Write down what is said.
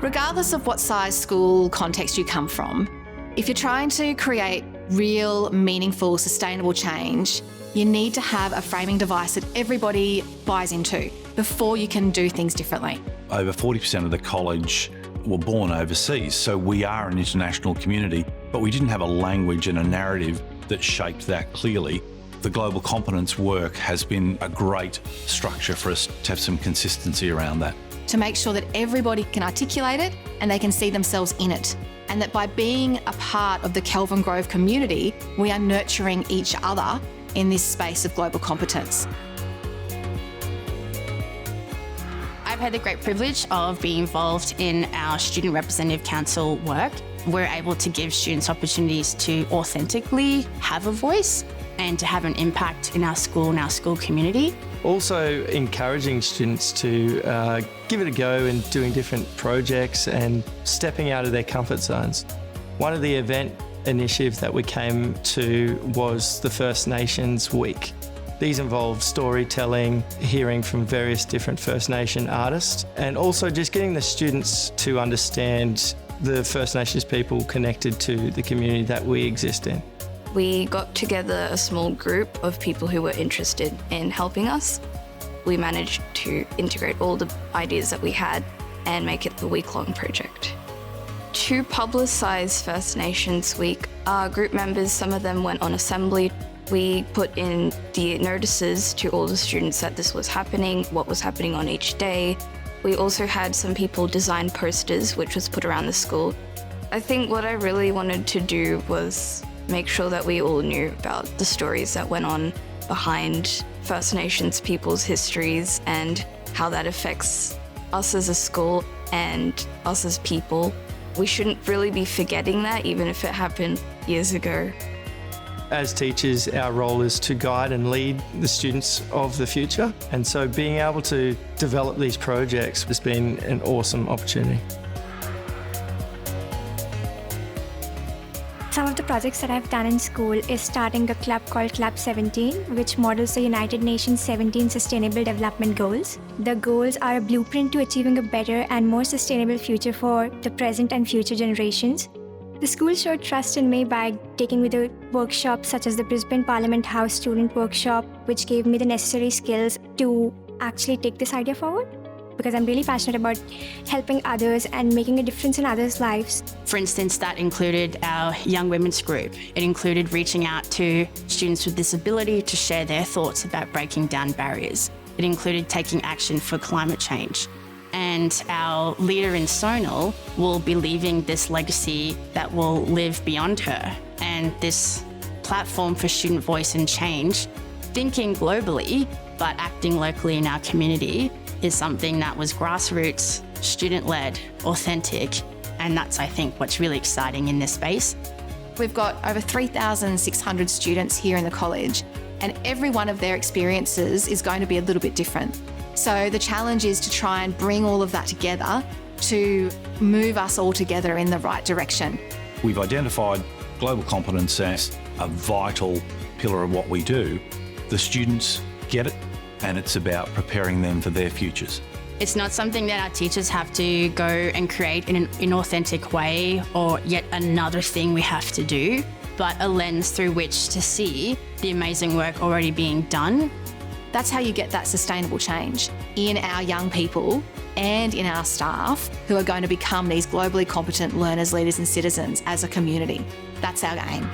Regardless of what size school context you come from, if you're trying to create real, meaningful, sustainable change, you need to have a framing device that everybody buys into before you can do things differently. Over 40% of the college were born overseas, so we are an international community, but we didn't have a language and a narrative that shaped that clearly. The global competence work has been a great structure for us to have some consistency around that. To make sure that everybody can articulate it and they can see themselves in it. And that by being a part of the Kelvin Grove community, we are nurturing each other in this space of global competence. I've had the great privilege of being involved in our Student Representative Council work. We're able to give students opportunities to authentically have a voice and to have an impact in our school and our school community. Also encouraging students to give it a go and doing different projects and stepping out of their comfort zones. One of the event initiatives that we came to was the First Nations Week. These involve storytelling, hearing from various different First Nation artists, and also just getting the students to understand the First Nations people connected to the community that we exist in. We got together a small group of people who were interested in helping us. We managed to integrate all the ideas that we had and make it the week-long project. To publicise First Nations Week, our group members, some of them went on assembly. We put in the notices to all the students that this was happening, what was happening on each day. We also had some people design posters, which was put around the school. I think what I really wanted to do was make sure that we all knew about the stories that went on behind First Nations people's histories and how that affects us as a school and us as people. We shouldn't really be forgetting that, even if it happened years ago. As teachers, our role is to guide and lead the students of the future. And so being able to develop these projects has been an awesome opportunity. Some of the projects that I've done in school is starting a club called Club 17, which models the United Nations 17 Sustainable Development Goals. The goals are a blueprint to achieving a better and more sustainable future for the present and future generations. The school showed trust in me by taking me to workshops such as the Brisbane Parliament House Student Workshop, which gave me the necessary skills to actually take this idea forward. Because I'm really passionate about helping others and making a difference in others' lives. For instance, that included our young women's group. It included reaching out to students with disability to share their thoughts about breaking down barriers. It included taking action for climate change. And our leader in Sonal will be leaving this legacy that will live beyond her. And this platform for student voice and change, thinking globally, but acting locally in our community, is something that was grassroots, student-led, authentic, and that's, I think, what's really exciting in this space. We've got over 3,600 students here in the college, and every one of their experiences is going to be a little bit different. So the challenge is to try and bring all of that together to move us all together in the right direction. We've identified global competence as a vital pillar of what we do. The students get it, and it's about preparing them for their futures. It's not something that our teachers have to go and create in an inauthentic way or yet another thing we have to do, but a lens through which to see the amazing work already being done. That's how you get that sustainable change in our young people and in our staff who are going to become these globally competent learners, leaders and citizens as a community. That's our aim.